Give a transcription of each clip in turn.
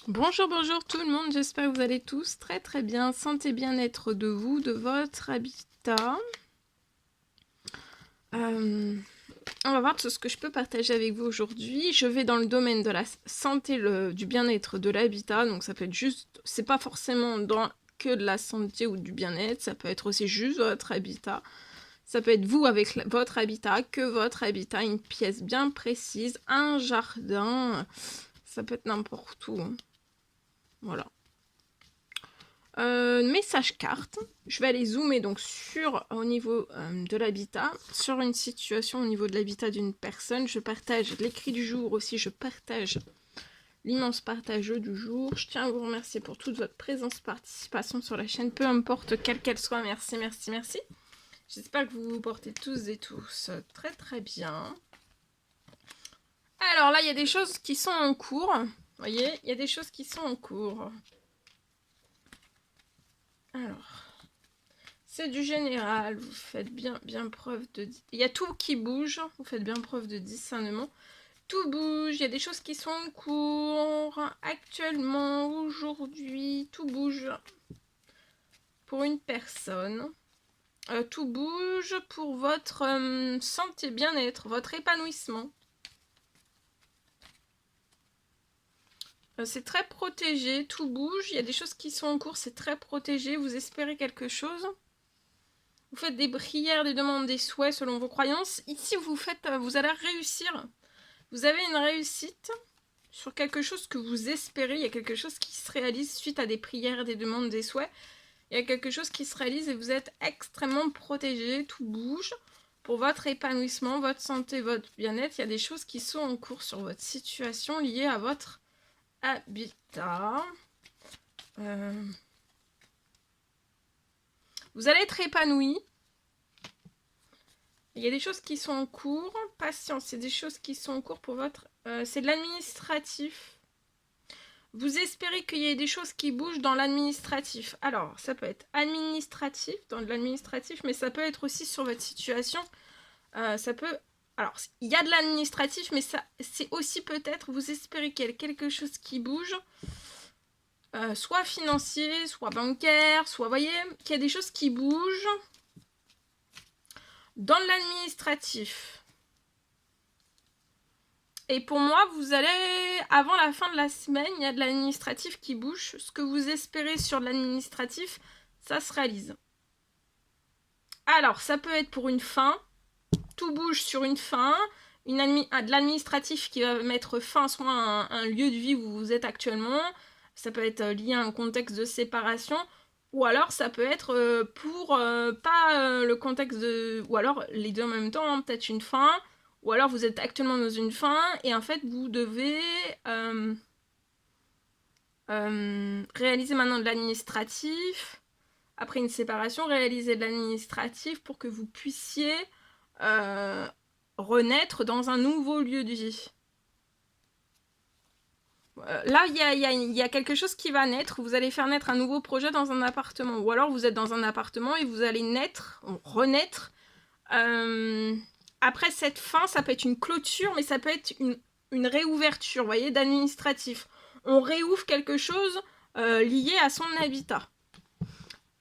Bonjour, bonjour tout le monde, j'espère que vous allez tous très très bien. Santé, bien-être de vous, de votre habitat. On va voir tout ce que je peux partager avec vous aujourd'hui. Je vais dans le domaine de la santé, du bien-être de l'habitat. Donc ça peut être juste, c'est pas forcément que de la santé ou du bien-être, ça peut être aussi juste votre habitat. Ça peut être vous avec votre habitat, que votre habitat, une pièce bien précise, un jardin, ça peut être n'importe où. Voilà. Message carte, je vais aller zoomer donc au niveau de l'habitat, sur une situation au niveau de l'habitat d'une personne. Je partage l'écrit du jour aussi, je partage l'immense partageux du jour. Je tiens à vous remercier pour toute votre présence, participation sur la chaîne, peu importe quelle qu'elle soit. Merci, merci, merci. J'espère que vous vous portez tous et tous très très bien. Alors là, il y a des choses qui sont en cours. Vous voyez, il y a des choses qui sont en cours. Alors... c'est du général, vous faites bien preuve de... Il y a tout qui bouge, vous faites bien preuve de discernement. Tout bouge, il y a des choses qui sont en cours, actuellement, aujourd'hui, tout bouge pour une personne. Tout bouge pour votre santé, bien-être, votre épanouissement. C'est très protégé, tout bouge, il y a des choses qui sont en cours, c'est très protégé, vous espérez quelque chose. Vous faites des prières, des demandes, des souhaits selon vos croyances. Ici, vous allez réussir. Vous avez une réussite sur quelque chose que vous espérez. Il y a quelque chose qui se réalise suite à des prières, des demandes, des souhaits. Il y a quelque chose qui se réalise et vous êtes extrêmement protégé. Tout bouge pour votre épanouissement, votre santé, votre bien-être. Il y a des choses qui sont en cours sur votre situation liée à votre habitat. Vous allez être épanoui. Il y a des choses qui sont en cours. Patience, c'est des choses qui sont en cours pour votre... c'est de l'administratif. Vous espérez qu'il y ait des choses qui bougent dans l'administratif. Alors, ça peut être administratif, dans de l'administratif, mais ça peut être aussi sur votre situation. Ça peut... Alors, il y a de l'administratif, mais ça, c'est aussi peut-être, vous espérez qu'il y ait quelque chose qui bouge. Soit financier, soit bancaire, soit, vous voyez, qu'il y a des choses qui bougent. Dans l'administratif. Et pour moi, vous allez, avant la fin de la semaine, il y a de l'administratif qui bouge. Ce que vous espérez sur l'administratif, ça se réalise. Alors, ça peut être pour une fin. Tout bouge sur une fin. De l'administratif qui va mettre fin soit à un lieu de vie où vous êtes actuellement. Ça peut être lié à un contexte de séparation. Ou alors ça peut être pour pas le contexte de... Ou alors les deux en même temps, hein, peut-être une fin. Ou alors vous êtes actuellement dans une fin et en fait vous devez réaliser maintenant de l'administratif. Après une séparation, réaliser de l'administratif pour que vous puissiez renaître dans un nouveau lieu de vie. Là, il y a quelque chose qui va naître. Vous allez faire naître un nouveau projet dans un appartement. Ou alors, vous êtes dans un appartement et vous allez renaître. Après cette fin, ça peut être une clôture, mais ça peut être une réouverture, vous voyez, d'administratif. On réouvre quelque chose lié à son habitat.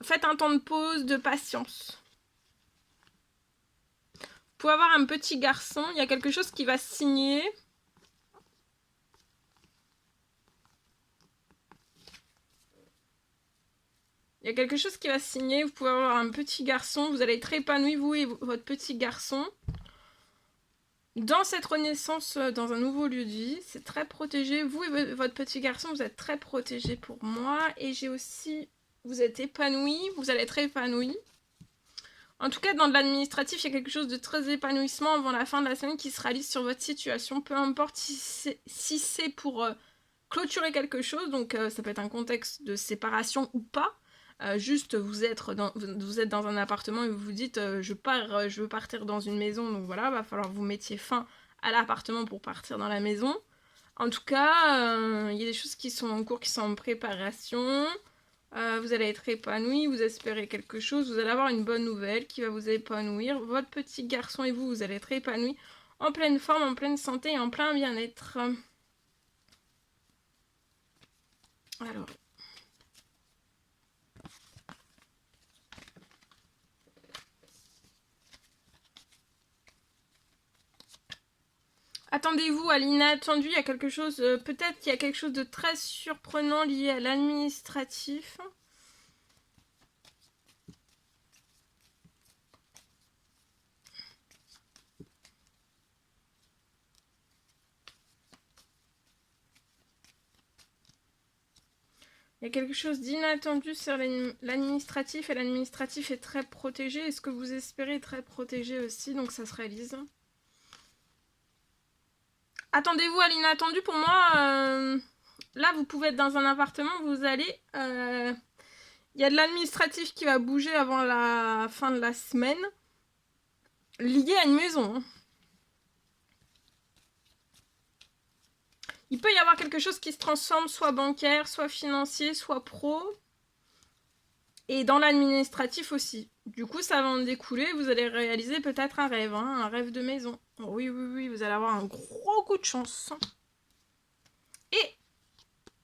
Faites un temps de pause, de patience. Vous pouvez avoir un petit garçon, il y a quelque chose qui va signer... Il y a quelque chose qui va se signer, vous pouvez avoir un petit garçon, vous allez être épanoui, vous et votre petit garçon. Dans cette renaissance, dans un nouveau lieu de vie, c'est très protégé. Vous et votre petit garçon, vous êtes très protégés pour moi. Et j'ai aussi, vous êtes épanoui, vous allez être épanoui. En tout cas, dans de l'administratif, il y a quelque chose de très épanouissement avant la fin de la semaine qui se réalise sur votre situation. Peu importe si c'est pour clôturer quelque chose, donc ça peut être un contexte de séparation ou pas. Juste vous êtes dans un appartement et vous vous dites je veux partir dans une maison, donc voilà, va falloir que vous mettiez fin à l'appartement pour partir dans la maison. En tout cas, il y a des choses qui sont en cours, qui sont en préparation. Vous allez être épanoui, vous espérez quelque chose, vous allez avoir une bonne nouvelle qui va vous épanouir. Votre petit garçon et vous allez être épanouis, en pleine forme, en pleine santé et en plein bien-être. Alors. Attendez-vous à l'inattendu, il y a quelque chose, peut-être qu'il y a quelque chose de très surprenant lié à l'administratif. Il y a quelque chose d'inattendu sur l'administratif et l'administratif est très protégé. Et ce que vous espérez est très protégé aussi, donc ça se réalise. Attendez-vous à l'inattendu, pour moi, là vous pouvez être dans un appartement, vous allez... il y a de l'administratif qui va bouger avant la fin de la semaine, lié à une maison. Il peut y avoir quelque chose qui se transforme, soit bancaire, soit financier, soit pro. Et dans l'administratif aussi. Du coup, ça va en découler. Vous allez réaliser peut-être un rêve, hein, un rêve de maison. Oui, oui, oui, vous allez avoir un gros coup de chance. Et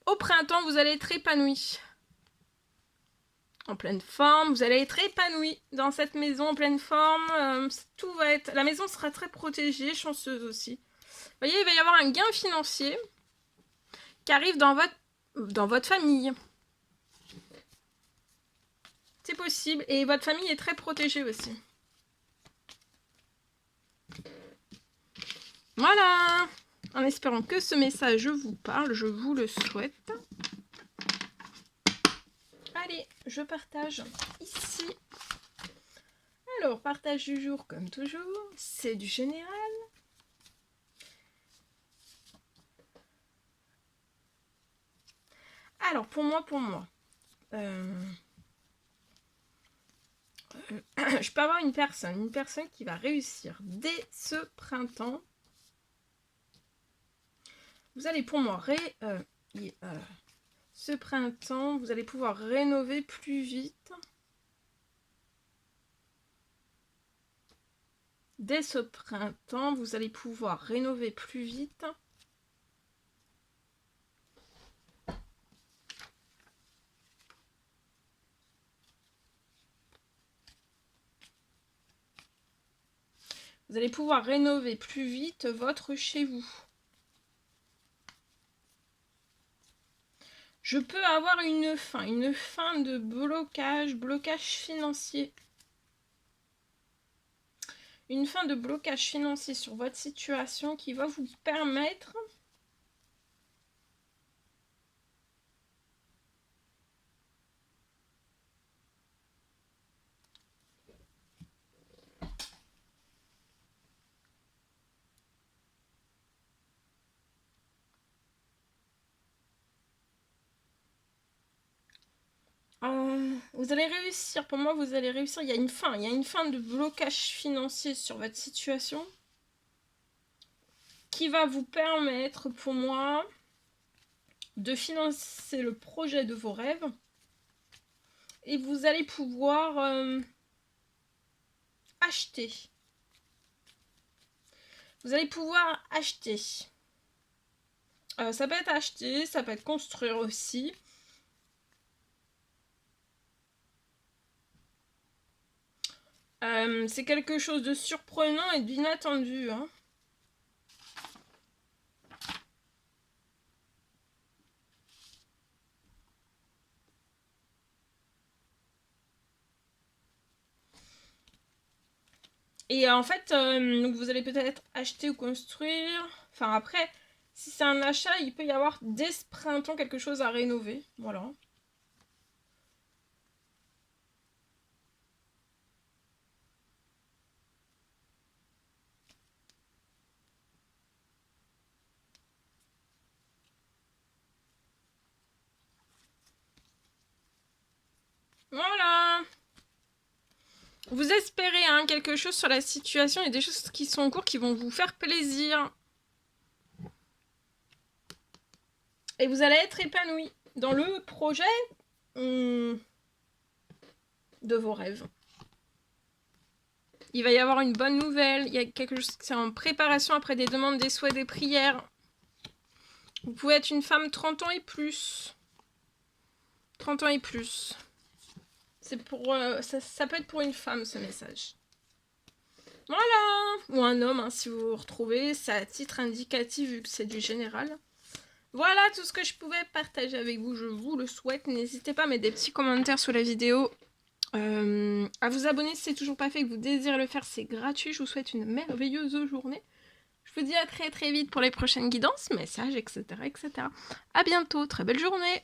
au printemps, vous allez être épanoui. En pleine forme, vous allez être épanoui dans cette maison en pleine forme. Tout va être... La maison sera très protégée, chanceuse aussi. Vous voyez, il va y avoir un gain financier qui arrive dans votre famille. C'est possible. Et votre famille est très protégée aussi. Voilà. En espérant que ce message vous parle, je vous le souhaite. Allez, je partage ici. Alors, partage du jour comme toujours. C'est du général. Alors, pour moi, je peux avoir une personne qui va réussir dès ce printemps. Vous allez pour moi, ce printemps, vous allez pouvoir rénover plus vite. Dès ce printemps, vous allez pouvoir rénover plus vite. Vous allez pouvoir rénover plus vite votre chez vous. Je peux avoir une fin de blocage financier. Une fin de blocage financier sur votre situation qui va vous permettre vous allez réussir. Pour moi, vous allez réussir. Il y a une fin de blocage financier sur votre situation qui va vous permettre, pour moi, de financer le projet de vos rêves. Et vous allez pouvoir acheter. Vous allez pouvoir acheter. Ça peut être acheter, ça peut être construire aussi. C'est quelque chose de surprenant et d'inattendu. Hein. Et en fait, donc vous allez peut-être acheter ou construire. Enfin après, si c'est un achat, il peut y avoir dès ce printemps quelque chose à rénover. Voilà. Voilà. Vous espérez hein, quelque chose sur la situation et des choses qui sont en cours qui vont vous faire plaisir. Et vous allez être épanoui dans le projet de vos rêves. Il va y avoir une bonne nouvelle. Il y a quelque chose qui est en préparation après des demandes, des souhaits, des prières. Vous pouvez être une femme 30 ans et plus. 30 ans et plus. C'est pour, ça peut être pour une femme, ce message. Voilà. Ou un homme, hein, si vous vous retrouvez. C'est à titre indicatif, vu que c'est du général. Voilà tout ce que je pouvais partager avec vous. Je vous le souhaite. N'hésitez pas à mettre des petits commentaires sous la vidéo. À vous abonner si c'est toujours pas fait, que vous désirez le faire. C'est gratuit. Je vous souhaite une merveilleuse journée. Je vous dis à très très vite pour les prochaines guidances, messages, etc. etc. À bientôt. Très belle journée.